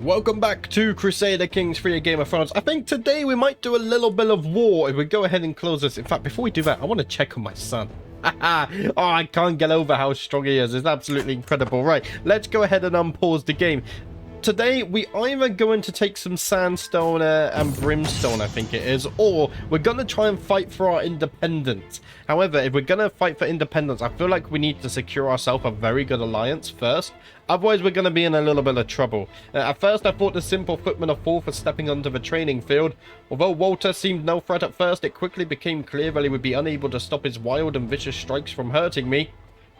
Welcome back to Crusader Kings for your Game of Thrones. I think today we might do a little bit of war if we go ahead and close this. In fact, before we do that, I want to check on my son. Oh, I can't get over how strong he is. It's absolutely incredible. Right, let's go ahead and unpause the game. Today, we either going to take some sandstone and brimstone, I think it is, or we're going to try and fight for our independence. However, if we're going to fight for independence, I feel like we need to secure ourselves a very good alliance first. Otherwise, we're going to be in a little bit of trouble. At first, I thought the simple footmen of fall for stepping onto the training field. Although Walter seemed no threat at first, it quickly became clear that he would be unable to stop his wild and vicious strikes from hurting me.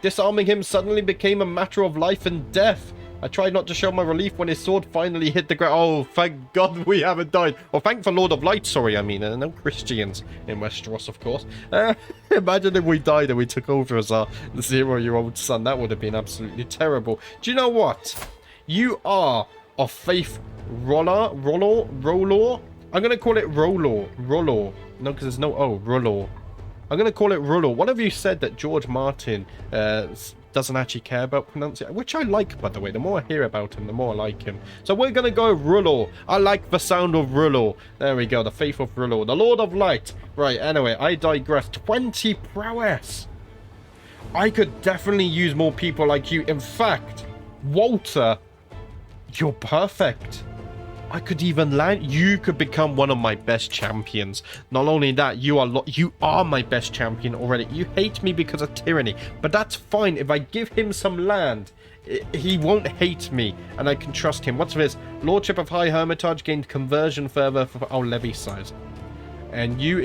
Disarming him suddenly became a matter of life and death. I tried not to show my relief when his sword finally hit the ground. Oh, thank God we haven't died. Oh, thank the Lord of Light, sorry, I mean. No Christians in Westeros, of course. Imagine if we died and we took over as our 0-year-old son. That would have been absolutely terrible. Do you know what? You are a faith roller. I'm going to call it Rolor. No, because there's no O. Rolor. I'm going to call it Rolor. One of you said that George Martin doesn't actually care about pronunciation, which I like, by the way. The more I hear about him, the more I like him. So we're going to go Rolor. I like the sound of Rolor. There we go, the faith of Rolor. The Lord of Light. Right, anyway, I digress. 20 prowess. I could definitely use more people like you. In fact, Walter, you're perfect. I could even land. You could become one of my best champions. Not only that, you are my best champion already. You hate me because of tyranny, but that's fine. If I give him some land, he won't hate me, and I can trust him. What's this? Lordship of High Hermitage gained conversion further for our levy size. And you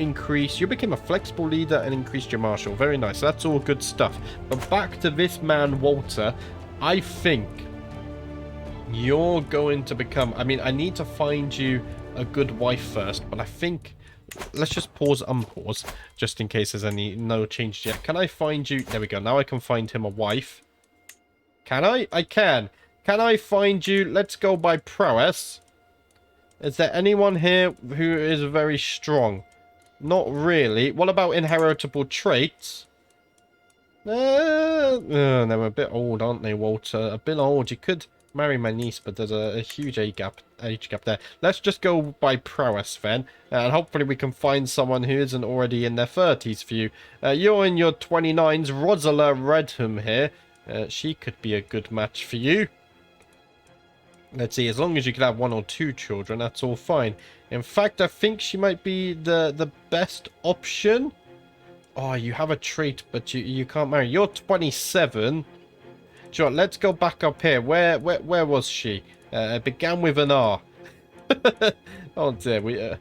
became a flexible leader and increased your martial. Very nice. That's all good stuff. But back to this man, Walter. I think you're going to become... I mean, I need to find you a good wife first, but I think... Let's just unpause, just in case there's no changes yet. Can I find you... There we go. Now I can find him a wife. Can I? I can. Can I find you... Let's go by prowess. Is there anyone here who is very strong? Not really. What about inheritable traits? They're a bit old, aren't they, Walter? A bit old. You could marry my niece, but there's a huge age gap there. Let's just go by prowess then, and hopefully we can find someone who isn't already in their 30s for you. You're in your 29s. Rosala Redham here. She could be a good match for you. Let's see, as long as you can have 1 or 2 children, that's all fine. In fact, I think she might be the best option. Oh, you have a trait, but you can't marry. You're 27. Sure, let's go back up here. Where was she? It began with an R. Oh dear,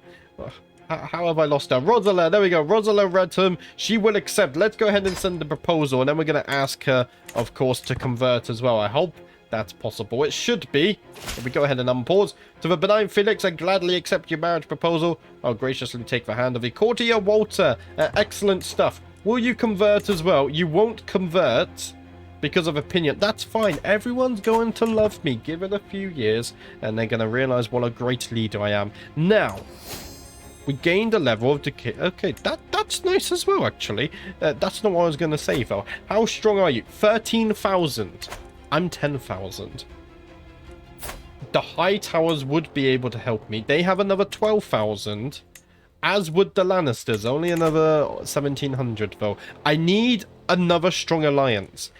how have I lost her? Rosala, there we go. Rosala Redham. She will accept. Let's go ahead and send the proposal, and then we're going to ask her, of course, to convert as well. I hope that's possible. It should be. If we go ahead and unpause. To the benign Felix, I gladly accept your marriage proposal. I'll graciously take the hand of the courtier Walter. Excellent stuff. Will you convert as well? You won't convert because of opinion. That's fine. Everyone's going to love me. Give it a few years and they're going to realize what a great leader I am. Now, we gained a level of decay. Okay, that's nice as well, actually. That's not what I was going to say, though. How strong are you? 13,000. I'm 10,000. The High Towers would be able to help me. They have another 12,000. As would the Lannisters. Only another 1,700, though. I need another strong alliance.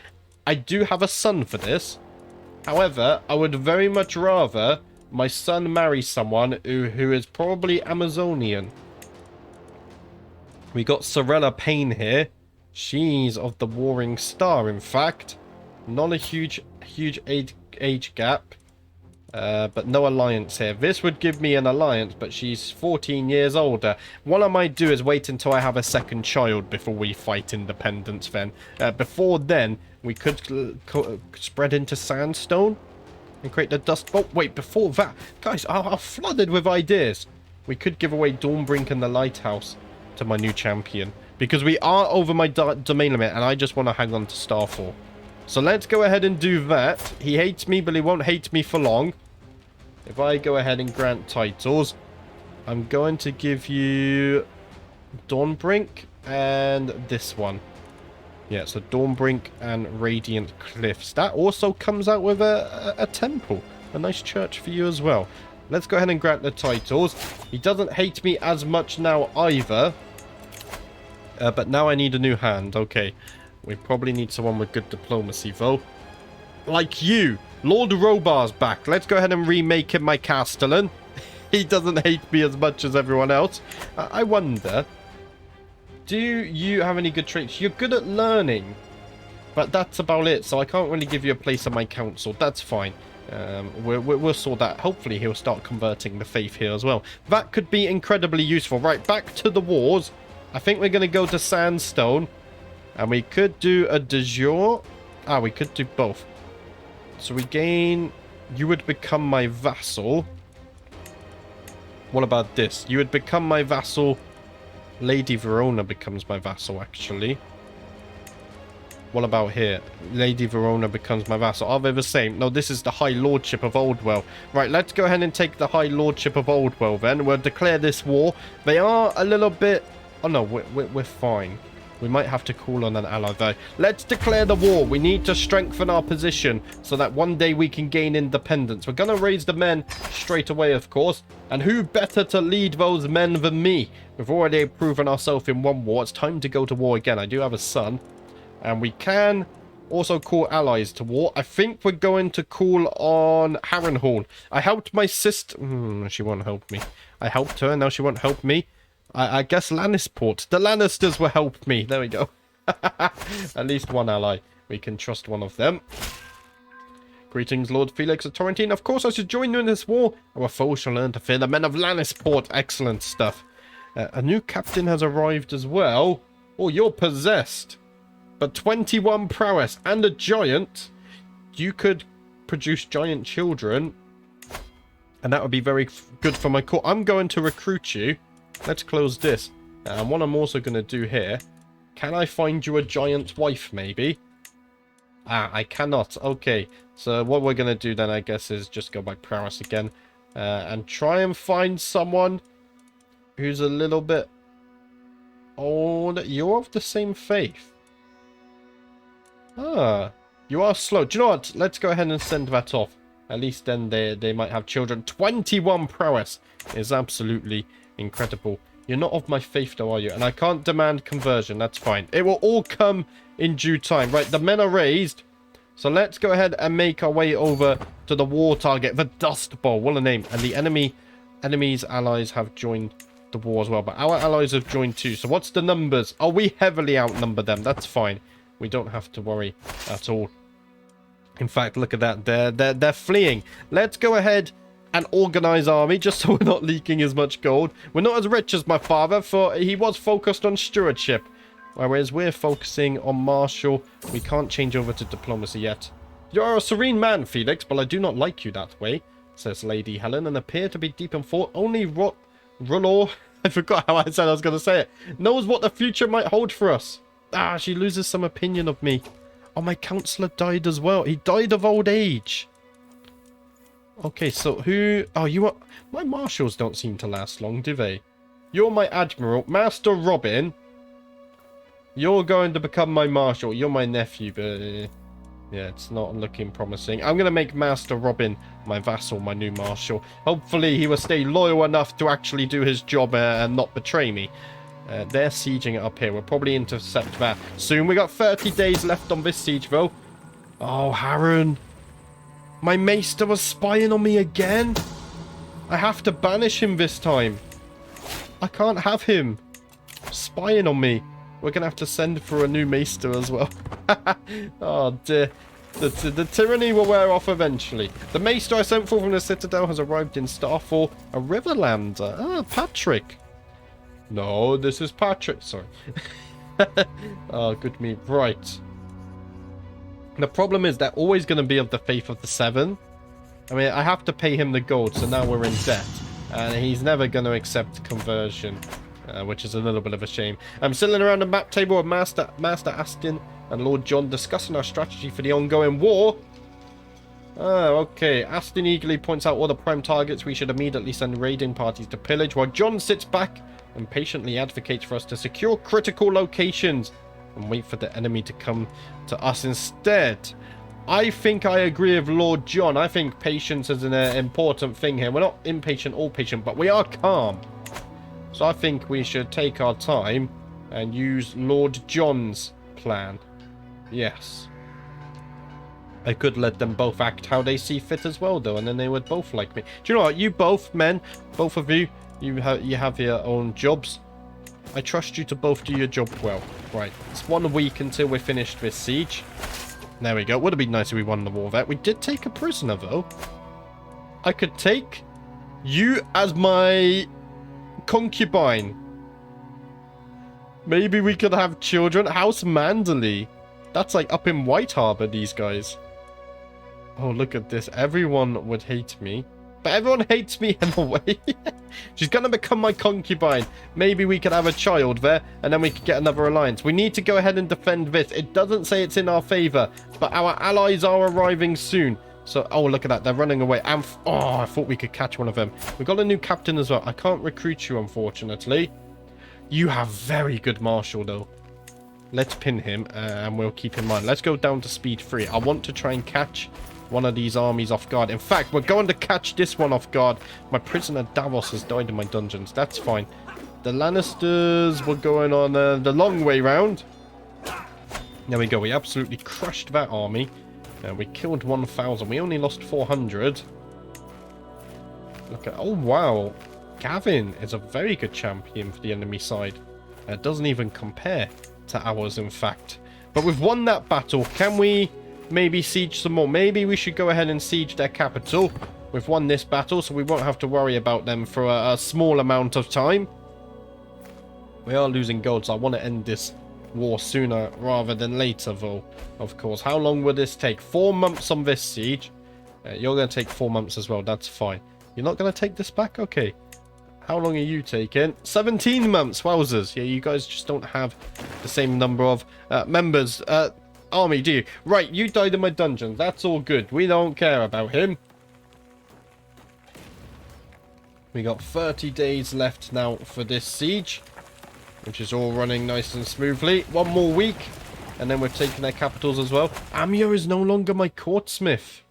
I do have a son for this. However, I would very much rather my son marry someone who is probably Amazonian. We got Sorella Payne here. She's of the Warring Star, in fact. Not a huge age gap. But no alliance here. This would give me an alliance, but she's 14 years older. What I might do is wait until I have a second child before we fight independence then. Before then, we could spread into sandstone and create the dust bolt. Wait, before that, guys, I'm flooded with ideas. We could give away Dawnbrink and the Lighthouse to my new champion, because we are over my domain limit, and I just want to hang on to Starfall. So let's go ahead and do that. He hates me, but he won't hate me for long. If I go ahead and grant titles, I'm going to give you Dawnbrink and this one. Yeah, so Dawnbrink and Radiant Cliffs. That also comes out with a temple. a nice church for you as well. Let's go ahead and grant the titles. He doesn't hate me as much now either. But now I need a new hand. Okay. We probably need someone with good diplomacy, though. Like you. Lord Robar's back. Let's go ahead and remake him my Castellan. He doesn't hate me as much as everyone else. I wonder, do you have any good traits? You're good at learning. But that's about it. So I can't really give you a place on my council. That's fine. We'll sort that. Hopefully he'll start converting the faith here as well. That could be incredibly useful. Right, back to the wars. I think we're going to go to Sandstone. And we could do a de jure. Ah, we could do both. So we gain... You would become my vassal. What about this? You would become my vassal. Lady Verona becomes my vassal, actually. What about here? Lady Verona becomes my vassal. Are they the same? No, this is the High Lordship of Oldwell. Right, let's go ahead and take the High Lordship of Oldwell then. We'll declare this war. They are a little bit... Oh no, we're fine. We might have to call on an ally though. Let's declare the war. We need to strengthen our position so that one day we can gain independence. We're going to raise the men straight away, of course. And who better to lead those men than me? We've already proven ourselves in one war. It's time to go to war again. I do have a son. And we can also call allies to war. I think we're going to call on Harrenhal. I helped my sister. She won't help me. I helped her, and now she won't help me. I guess Lannisport. The Lannisters will help me. There we go. At least one ally. We can trust one of them. Greetings, Lord Felix of Torrentine. Of course I should join you in this war. Our foes shall learn to fear the men of Lannisport. Excellent stuff. A new captain has arrived as well. Oh, you're possessed. But 21 prowess and a giant. You could produce giant children. And that would be very good for my court. I'm going to recruit you. Let's close this. And what I'm also going to do here. Can I find you a giant wife, maybe? Ah, I cannot. Okay. So what we're going to do then, I guess, is just go back prowess again. And try and find someone who's a little bit old. You're of the same faith. Ah, you are slow. Do you know what? Let's go ahead and send that off. At least then they might have children. 21 prowess is absolutely incredible. You're not of my faith though, are you? And I can't demand conversion. That's fine. It will all come in due time. Right, the men are raised. So let's go ahead and make our way over to the war target. The Dust Bowl. What a name. And the enemy's allies have joined the war as well. But our allies have joined too. So what's the numbers? Oh, we heavily outnumber them. That's fine. We don't have to worry at all. In fact, look at that. They're fleeing. Let's go ahead and organize army just so we're not leaking as much gold. We're not as rich as my father, for he was focused on stewardship, whereas we're focusing on martial. We can't change over to diplomacy yet. You're a serene man, Felix, but I do not like you that way, says Lady Helen, and appear to be deep in thought. Only R'hllor, I forgot how I said I was going to say it, knows what the future might hold for us. Ah, she loses some opinion of me. Oh, my counselor died as well. He died of old age. Okay, so who... Oh, you are... My marshals don't seem to last long, do they? You're my admiral. Master Robin. You're going to become my marshal. You're my nephew, but... yeah, it's not looking promising. I'm going to make Master Robin my vassal, my new marshal. Hopefully he will stay loyal enough to actually do his job and not betray me. They're sieging it up here. We'll probably intercept that soon. We got 30 days left on this siege, though. Oh, Harren. My maester was spying on me again. I have to banish him this time. I can't have him spying on me. We're going to have to send for a new maester as well. Oh, dear. The tyranny will wear off eventually. The maester I sent for from the citadel has arrived in Starfall. A Riverlander. Ah, Patrick. No, this is Patrick. Sorry. Oh, good me. Right. The problem is they're always going to be of the faith of the Seven. I mean, I have to pay him the gold, so now we're in debt. And he's never going to accept conversion, which is a little bit of a shame. I'm sitting around the map table with Master Aston and Lord John discussing our strategy for the ongoing war. Oh, okay. Aston eagerly points out all the prime targets we should immediately send raiding parties to pillage, while John sits back and patiently advocates for us to secure critical locations and wait for the enemy to come to us instead. I think I agree with Lord John. I think patience is an important thing here. We're not impatient or patient, but we are calm. So I think we should take our time and use Lord John's plan. Yes. I could let them both act how they see fit as well, though, and then they would both like me. Do you know what? You both, men, both of you, you have your own jobs. I trust you to both do your job well. Right. It's 1 week until we're finished this siege. There we go. Would have been nice if we won the war vet. We did take a prisoner, though. I could take you as my concubine. Maybe we could have children. House Manderley. That's like up in White Harbor, these guys. Oh, look at this. Everyone would hate me. But everyone hates me in a way. She's going to become my concubine. Maybe we could have a child there, and then we could get another alliance. We need to go ahead and defend this. It doesn't say it's in our favor, but our allies are arriving soon. So, oh, look at that. They're running away. And, oh, I thought we could catch one of them. We've got a new captain as well. I can't recruit you, unfortunately. You have very good marshal, though. Let's pin him, and we'll keep in mind. Let's go down to speed 3. I want to try and catch one of these armies off guard. In fact, we're going to catch this one off guard. My prisoner Davos has died in my dungeons. That's fine. The Lannisters were going on the long way round. There we go. We absolutely crushed that army. We killed 1,000. We only lost 400. Look at... Oh, wow. Gavin is a very good champion for the enemy side. It doesn't even compare to ours, in fact. But we've won that battle. Can we maybe siege some more? Maybe we should go ahead and siege their capital. We've won this battle, so we won't have to worry about them for a small amount of time. We are losing gold, so I want to end this war sooner rather than later, though. Of course. How long will this take? 4 months on this siege. You're going to take 4 months as well. That's fine. You're not going to take this back? Okay. How long are you taking? 17 months. Wowzers. Yeah, you guys just don't have the same number of members. Army, do you? Right, you died in my dungeon. That's all good. We don't care about him. We got 30 days left now for this siege, which is all running nice and smoothly. 1 more week, and then we've taken their capitals as well. Amia is no longer my courtsmith.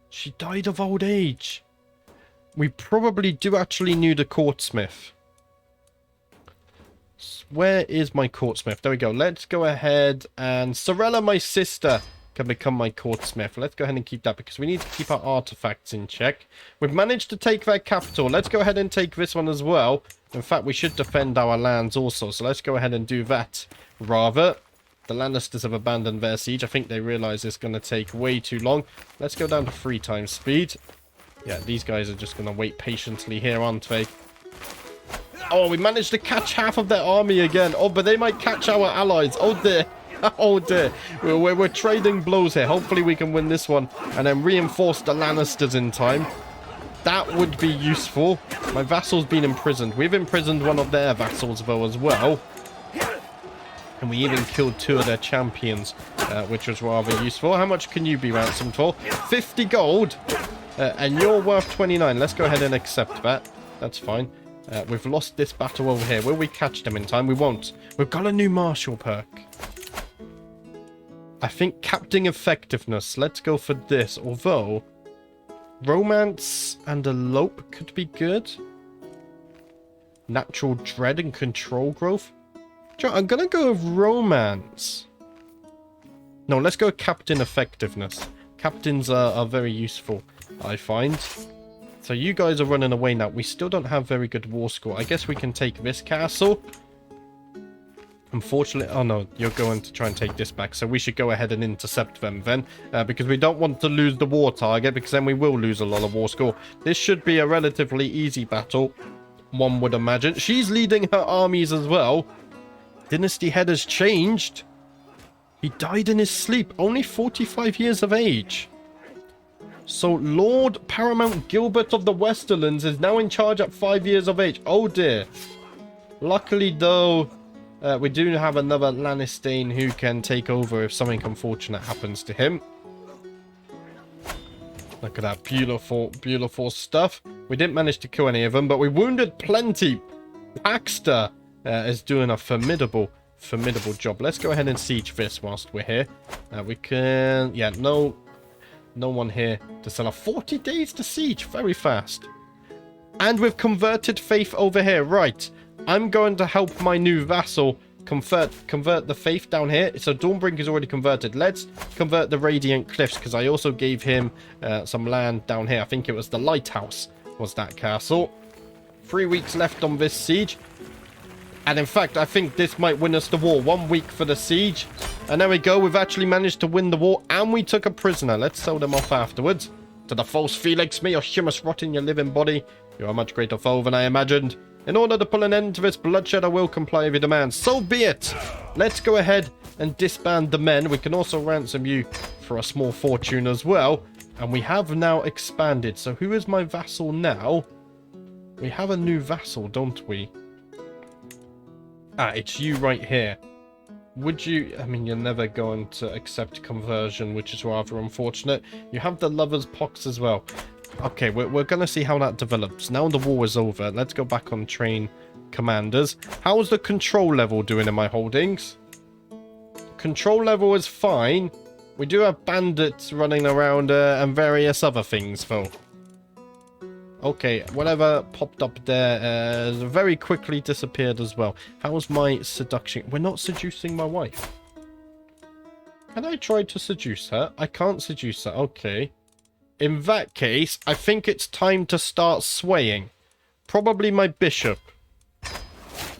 She died of old age. We probably do actually need a courtsmith. Where is my courtsmith? There we go. Let's go ahead and Sorella, my sister, can become my courtsmith. Let's go ahead and keep that because we need to keep our artifacts in check. We've managed to take their capital. Let's go ahead and take this one as well. In fact, we should defend our lands also. So let's go ahead and do that. Rather, the Lannisters have abandoned their siege. I think they realize it's going to take way too long. Let's go down to 3 times speed. Yeah, these guys are just going to wait patiently here, aren't they? Oh, we managed to catch half of their army again. Oh, but they might catch our allies. Oh, dear. Oh, dear. We're trading blows here. Hopefully, we can win this one and then reinforce the Lannisters in time. That would be useful. My vassal's been imprisoned. We've imprisoned one of their vassals, though, as well. And we even killed 2 of their champions, which was rather useful. How much can you be ransomed for? 50 gold. And you're worth 29. Let's go ahead and accept that. That's fine. We've lost this battle over here. Will we catch them in time? We won't. We've got a new martial perk. I think Captain Effectiveness. Let's go for this. Although, Romance and Elope could be good. Natural Dread and Control Growth. I'm going to go with Romance. No, let's go with Captain Effectiveness. Captains are very useful, I find. So you guys are running away now. We still don't have very good war score. I guess we can take this castle. Unfortunately, oh no, you're going to try and take this back. So we should go ahead and intercept them then. Because we don't want to lose the war target. Because then we will lose a lot of war score. This should be a relatively easy battle, one would imagine. She's leading her armies as well. Dynasty head has changed. He died in his sleep. Only 45 years of age. So Lord Paramount Gilbert of the Westerlands is now in charge at 5 years of age. Oh dear. Luckily though, we do have another Lannister who can take over if something unfortunate happens to him. Look at that beautiful, beautiful stuff. We didn't manage to kill any of them, but we wounded plenty. Paxter is doing a formidable job. Let's go ahead and siege this whilst we're here. We can... Yeah, no No one here to sell. 40 days to siege. Very fast. And we've converted faith over here. Right. I'm going to help my new vassal convert the faith down here. So Dawnbrink is already converted. Let's convert the Radiant Cliffs, because I also gave him some land down here. I think it was the Lighthouse was that castle. 3 weeks left on this siege. And in fact, I think this might win us the war. 1 week for the siege. And there we go. We've actually managed to win the war. And we took a prisoner. Let's sell them off afterwards. To the false Felix, may your humus rot in your living body. You are a much greater foe than I imagined. In order to put an end to this bloodshed, I will comply with your demands. So be it. Let's go ahead and disband the men. We can also ransom you for a small fortune as well. And we have now expanded. So who is my vassal now? We have a new vassal, don't we? Ah, it's you right here. Would you... I mean, you're never going to accept conversion, which is rather unfortunate. You have the Lover's Pox as well. Okay, we're going to see how that develops. Now the war is over. Let's go back on train commanders. How's the control level doing in my holdings? Control level is fine. We do have bandits running around and various other things, though. Okay, whatever popped up there very quickly disappeared as well. How's my seduction? We're not seducing my wife. Can I try to seduce her? I can't seduce her. Okay. In that case, I think it's time to start swaying. Probably my bishop.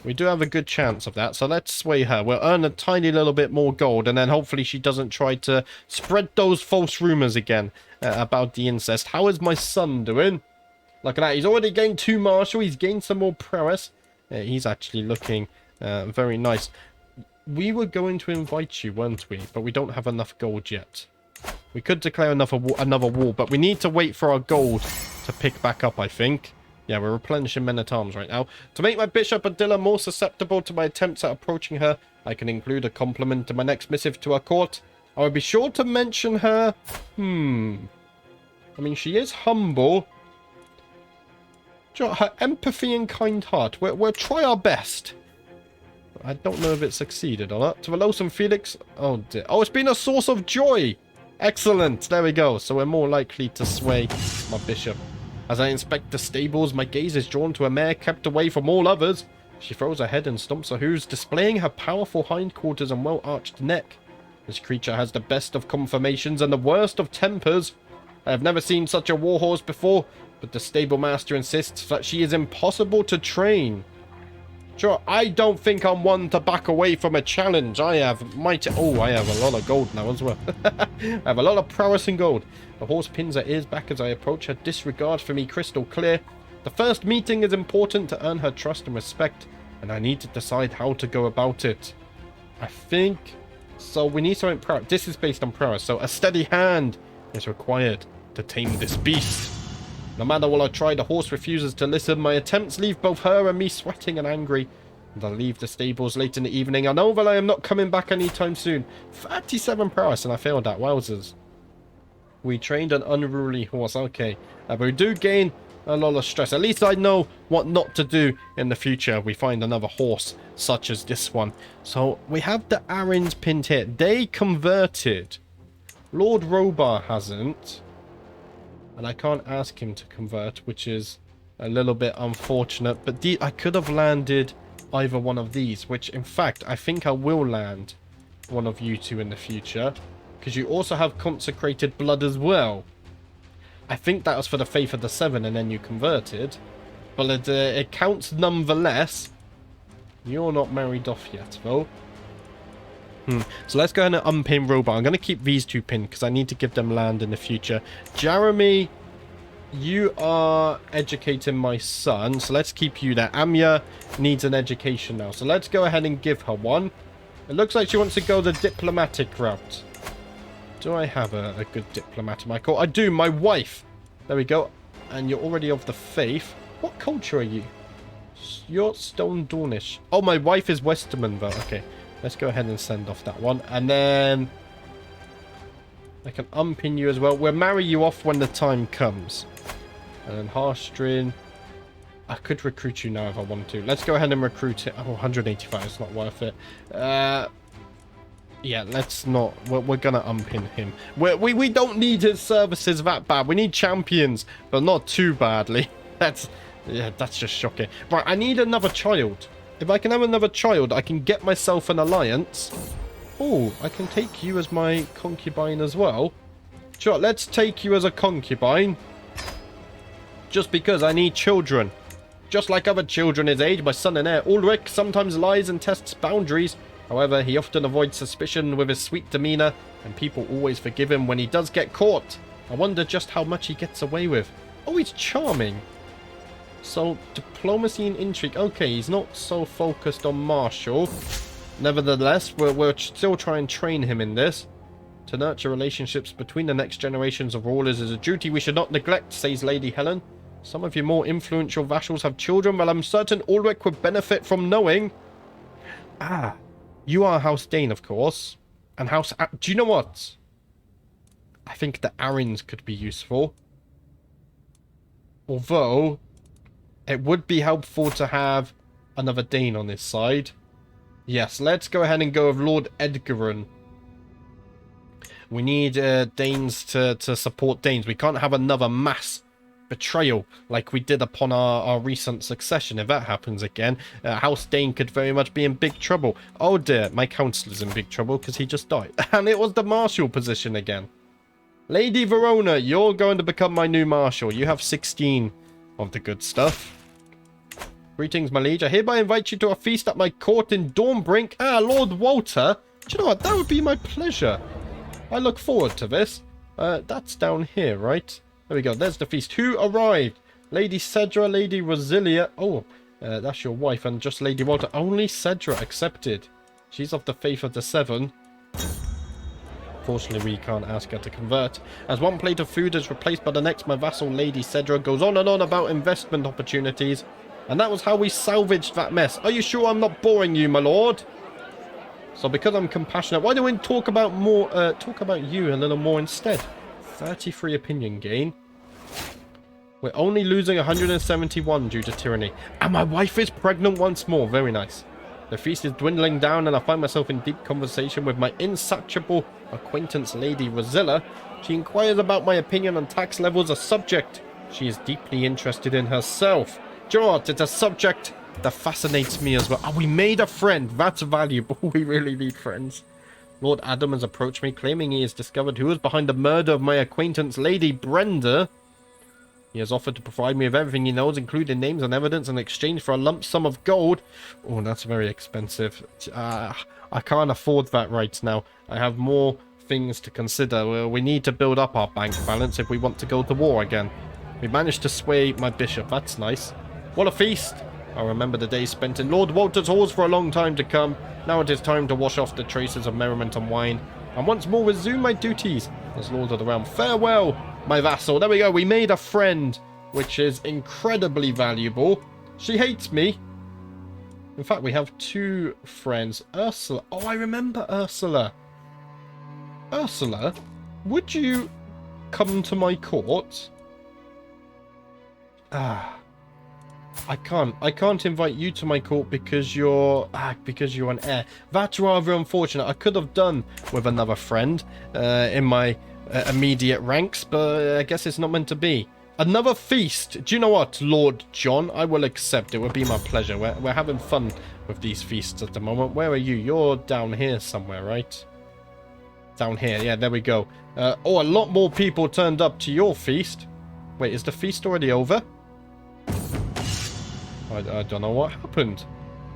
We do have a good chance of that, so let's sway her. We'll earn a tiny little bit more gold, and then hopefully she doesn't try to spread those false rumors again about the incest. How is my son doing? Look at that. He's already gained 2 martial. He's gained some more prowess. He's actually looking very nice. We were going to invite you, weren't we? But we don't have enough gold yet. We could declare another war, but we need to wait for our gold to pick back up, I think. Yeah, we're replenishing men-at-arms right now. To make my Bishop Adilla more susceptible to my attempts at approaching her, I can include a compliment in my next missive to her court. I will be sure to mention her. I mean, she is humble. Her empathy and kind heart. We'll try our best. I don't know if it succeeded or not. To the loathsome Felix. Oh, dear. Oh, it's been a source of joy. Excellent. There we go. So we're more likely to sway my bishop. As I inspect the stables, my gaze is drawn to a mare kept away from all others. She throws her head and stomps her hooves, displaying her powerful hindquarters and well-arched neck. This creature has the best of conformations and the worst of tempers. I have never seen such a warhorse before, but the stable master insists that she is impossible to train. Sure, I don't think I'm one to back away from a challenge. I have I have a lot of gold now as well. I have a lot of prowess and gold. The horse pins her ears back as I approach, her disregard for me crystal clear. The first meeting is important to earn her trust and respect, and I need to decide how to go about it. I think... So we need something prowess. This is based on prowess, so a steady hand is required to tame this beast. No matter what I try, the horse refuses to listen. My attempts leave both her and me sweating and angry. And I leave the stables late in the evening. I know that I am not coming back anytime soon. 37 prowess, and I failed that. Wowzers. We trained an unruly horse. Okay. But we do gain a lot of stress. At least I know what not to do in the future. We find another horse such as this one. So we have the Arryns pinned here. They converted. Lord Robar hasn't. And I can't ask him to convert, which is a little bit unfortunate. But I could have landed either one of these, which, in fact, I think I will land one of you two in the future. Because you also have consecrated blood as well. I think that was for the Faith of the Seven, and then you converted. But it counts nonetheless. You're not married off yet, though. So let's go ahead and unpin Robot. I'm going to keep these two pinned because I need to give them land in the future. Jeremy, you are educating my son. So let's keep you there. Amya needs an education now. So let's go ahead and give her one. It looks like she wants to go the diplomatic route. Do I have a good diplomat, Michael? I do. My wife. There we go. And you're already of the faith. What culture are you? You're Stone Dornish. Oh, my wife is Westerman, though. Okay. Let's go ahead and send off that one. And then I can unpin you as well. We'll marry you off when the time comes. And then Harstrin. I could recruit you now if I want to. Let's go ahead and recruit it. Oh, 185. It's not worth it. Yeah, let's not. We're gonna unpin him. We don't need his services that bad. We need champions, but not too badly. Yeah, that's just shocking. Right, I need another child. If I can have another child, I can get myself an alliance. Oh, I can take you as my concubine as well. Sure, let's take you as a concubine. Just because I need children. Just like other children his age, my son and heir, Ulrich sometimes lies and tests boundaries. However, he often avoids suspicion with his sweet demeanor, and people always forgive him when he does get caught. I wonder just how much he gets away with. Oh, he's charming. So, diplomacy and intrigue. Okay, he's not so focused on martial. Nevertheless, we'll still try and train him in this. To nurture relationships between the next generations of rulers is a duty we should not neglect, says Lady Helen. Some of your more influential vassals have children, but I'm certain Ulrich would benefit from knowing... Ah, you are House Dayne, of course. And House... Do you know what? I think the Arryns could be useful. Although, it would be helpful to have another Dane on this side. Yes, let's go ahead and go with Lord Edgaran. We need Danes to support Danes. We can't have another mass betrayal like we did upon our recent succession. If that happens again, House Dayne could very much be in big trouble. Oh dear, my councillor's in big trouble because he just died. And it was the marshal position again. Lady Verona, you're going to become my new marshal. You have 16 of the good stuff. Greetings, my liege. I hereby invite you to a feast at my court in Dornbrink. Ah, Lord Walter. Do you know what? That would be my pleasure. I look forward to this. That's down here, right? There we go. There's the feast. Who arrived? Lady Cedra, Lady Rosilia. Oh, that's your wife, and just Lady Walter. Only Cedra accepted. She's of the faith of the Seven. Fortunately, we can't ask her to convert. As one plate of food is replaced by the next, my vassal Lady Cedra goes on and on about investment opportunities. And that was how we salvaged that mess. Are you sure I'm not boring you, my lord? So because I'm compassionate, why don't we talk about you a little more instead? 33 opinion gain. We're only losing 171 due to tyranny. And my wife is pregnant once more. Very nice. The feast is dwindling down and I find myself in deep conversation with my insatiable acquaintance Lady Rosilla. She inquires about my opinion on tax levels, a subject she is deeply interested in herself. George, it's a subject that fascinates me as well. Oh, we made a friend. That's valuable. We really need friends. Lord Adam has approached me, claiming he has discovered who was behind the murder of my acquaintance, Lady Brenda. He has offered to provide me with everything he knows, including names and evidence, in exchange for a lump sum of gold. Oh, that's very expensive. I can't afford that right now. I have more things to consider. We need to build up our bank balance if we want to go to war again. We managed to sway my bishop. That's nice. What a feast! I'll remember the days spent in Lord Walter's halls for a long time to come. Now it is time to wash off the traces of merriment and wine, and once more resume my duties as Lord of the Realm. Farewell, my vassal. There we go. We made a friend, which is incredibly valuable. She hates me. In fact, we have two friends. Ursula. Oh, I remember Ursula. Ursula, would you come to my court? I can't invite you to my court because you're an heir. That's rather unfortunate. I could have done with another friend in my immediate ranks, but I guess it's not meant to be. Another feast. Do you know what, Lord John? I will accept. It would be my pleasure. We're having fun with these feasts at the moment. Where are you? You're down here somewhere, right? Down here. Yeah, there we go. Oh, a lot more people turned up to your feast. Wait, is the feast already over? I don't know what happened.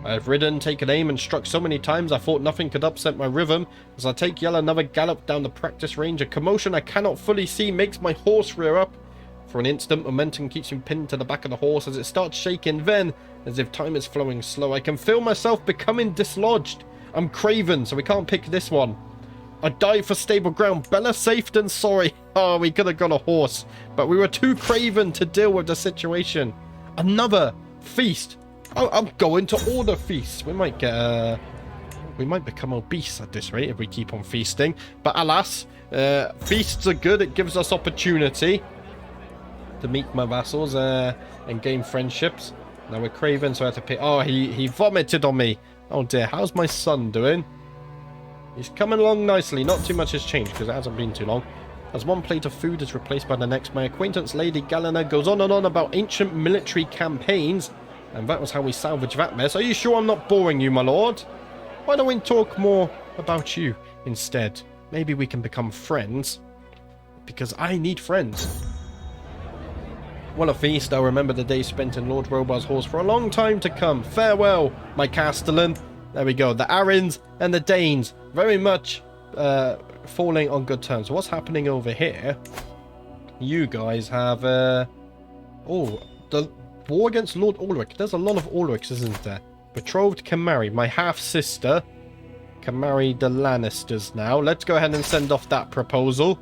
I have ridden, taken aim, and struck so many times I thought nothing could upset my rhythm. As I take yell another gallop down the practice range, a commotion I cannot fully see makes my horse rear up. For an instant, momentum keeps me pinned to the back of the horse as it starts shaking. Then, as if time is flowing slow, I can feel myself becoming dislodged. I'm craven, so we can't pick this one. I dive for stable ground. Bella safe and sorry. Oh, we could have got a horse, but we were too craven to deal with the situation. Another feast. Oh, I'm going to order feasts. We might get we might become obese at this rate if we keep on feasting, but alas, feasts are good. It gives us opportunity to meet my vassals and gain friendships. Now we're craven, so I have to pick. Oh, he vomited on me. Oh dear. How's my son doing? He's coming along nicely. Not too much has changed because it hasn't been too long. As one plate of food is replaced by the next, my acquaintance Lady Galena goes on and on about ancient military campaigns. And that was how we salvaged that mess. Are you sure I'm not boring you, my lord? Why don't we talk more about you instead? Maybe we can become friends. Because I need friends. What a feast. I'll remember the day spent in Lord Robar's halls for a long time to come. Farewell, my castellan. There we go. The Arryns and the Danes. Very much falling on good terms. What's happening over here? You guys have... oh, the war against Lord Ulrich. There's a lot of Ulrichs, isn't there? Betrothed can marry. My half-sister can marry the Lannisters now. Let's go ahead and send off that proposal.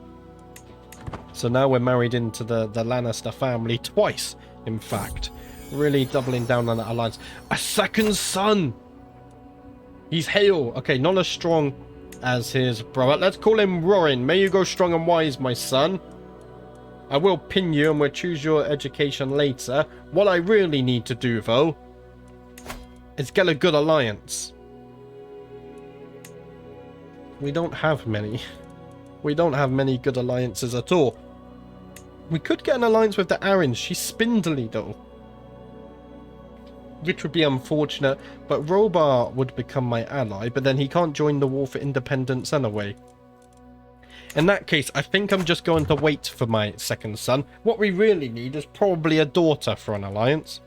So now we're married into the Lannister family twice, in fact. Really doubling down on that alliance. A second son! He's hale. Okay, not as strong as his brother. Let's call him Rorin. May you go strong and wise, my son. I will pin you and we'll choose your education later. What I really need to do, though, is get a good alliance. We don't have many. We don't have many good alliances at all. We could get an alliance with the Arryns. She's spindly, though. Which would be unfortunate. But Robar would become my ally. But then he can't join the war for independence anyway. In that case, I think I'm just going to wait for my second son. What we really need is probably a daughter for an alliance.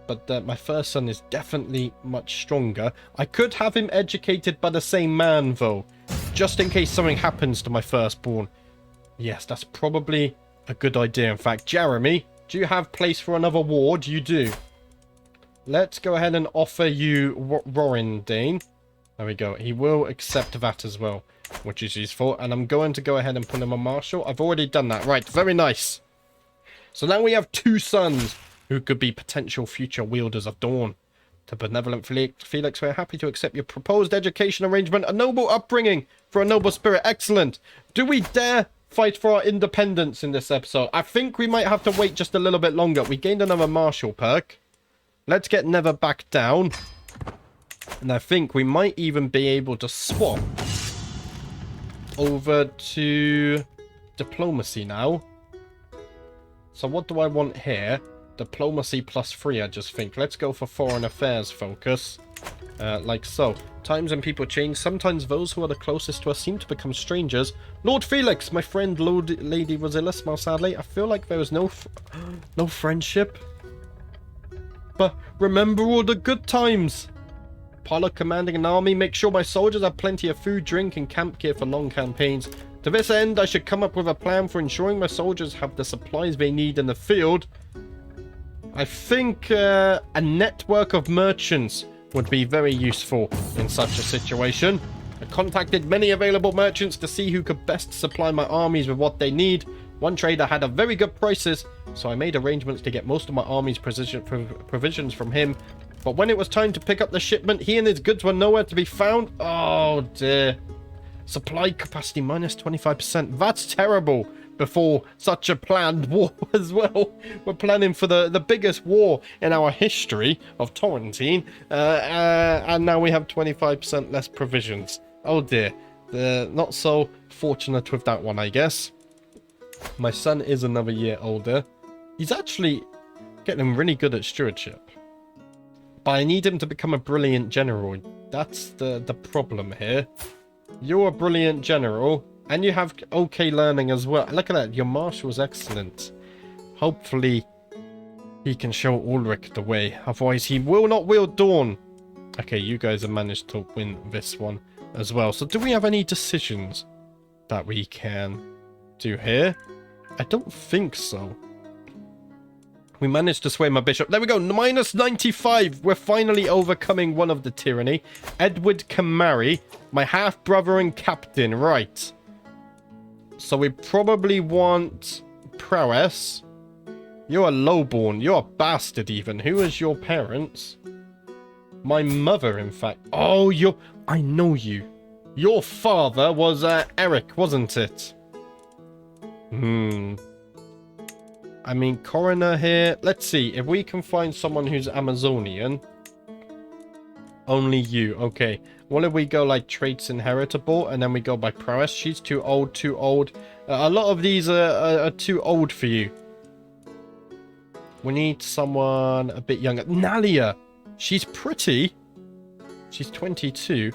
But my first son is definitely much stronger. I could have him educated by the same man, though. Just in case something happens to my firstborn. Yes, that's probably a good idea. In fact, Jeremy, do you have place for another ward? You do. Let's go ahead and offer you Rorin, Dane. There we go. He will accept that as well, which is useful. And I'm going to go ahead and put him a marshal. I've already done that. Right, very nice. So now we have 2 sons who could be potential future wielders of Dawn. To benevolent Felix, we're happy to accept your proposed education arrangement. A noble upbringing for a noble spirit. Excellent. Do we dare fight for our independence in this episode? I think we might have to wait just a little bit longer. We gained another martial perk. Let's get Never back down. And I think we might even be able to swap over to diplomacy now. So what do I want here? Diplomacy +3, I just think. Let's go for foreign affairs focus. Like so. Times and people change. Sometimes those who are the closest to us seem to become strangers. Lord Felix, my friend Lady Rosilla, smiles sadly. I feel like there was no friendship. But remember all the good times. Pilot commanding an army. Make sure my soldiers have plenty of food, drink, and camp gear for long campaigns. To this end, I should come up with a plan for ensuring my soldiers have the supplies they need in the field. I think a network of merchants would be very useful in such a situation. I contacted many available merchants to see who could best supply my armies with what they need. One trader had a very good prices, so I made arrangements to get most of my army's provisions from him. But when it was time to pick up the shipment, he and his goods were nowhere to be found. Oh dear. Supply capacity -25%. That's terrible. Before such a planned war as well. We're planning for the biggest war in our history of Torrentine. And now we have 25% less provisions. Oh dear. Not so fortunate with that one, I guess. My son is another year older. He's actually getting really good at stewardship. But I need him to become a brilliant general. That's the problem here. You're a brilliant general. And you have okay learning as well. Look at that. Your marshal's excellent. Hopefully, he can show Ulrich the way. Otherwise, he will not wield Dawn. Okay, you guys have managed to win this one as well. So do we have any decisions that we can do here? I don't think so. We managed to sway my bishop. There we go. -95. We're finally overcoming one of the tyranny. Edward can marry my half-brother and captain. Right. So we probably want prowess. You're a lowborn. You're a bastard even. Who is your parents? My mother, in fact. Oh, I know you. Your father was Eric, wasn't it? I mean, coroner here. Let's see if we can find someone who's Amazonian. Only you. Okay. What if we go like traits inheritable and then we go by prowess? She's too old, too old. A lot of these are too old for you. We need someone a bit younger. Nalia. She's pretty. She's 22.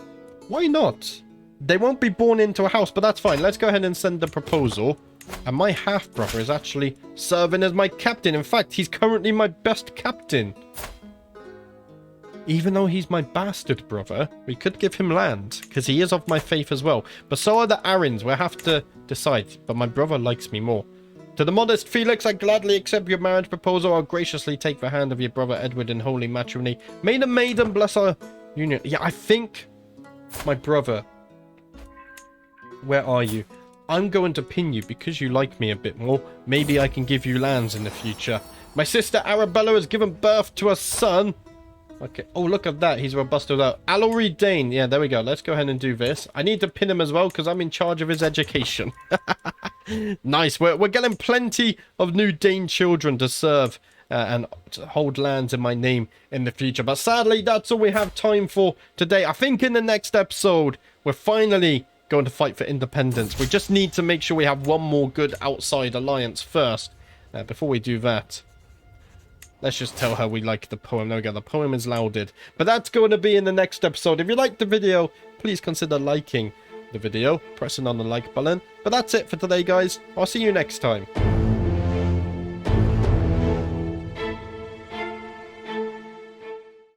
Why not? They won't be born into a house, but that's fine. Let's go ahead and send the proposal. And my half-brother is actually serving as my captain. In fact, he's currently my best captain. Even though he's my bastard brother, we could give him land, because he is of my faith as well. But so are the Arryns. We'll have to decide. But my brother likes me more. To the modest Felix, I gladly accept your marriage proposal. I'll graciously take the hand of your brother Edward in holy matrimony. May the maiden bless our union. Yeah, I think my brother. Where are you? I'm going to pin you because you like me a bit more. Maybe I can give you lands in the future. My sister Arabella has given birth to a son. Okay. Oh, look at that. He's robust without. Lord Dayne. Yeah, there we go. Let's go ahead and do this. I need to pin him as well because I'm in charge of his education. Nice. We're getting plenty of new Dane children to serve and to hold lands in my name in the future. But sadly, that's all we have time for today. I think in the next episode, we're finally going to fight for independence. We just need to make sure we have one more good outside alliance first. Before we do that, let's just tell her we like the poem. There we go. The poem is lauded. But that's going to be in the next episode. If you liked the video, please consider liking the video, pressing on the like button. But that's it for today, guys. I'll see you next time.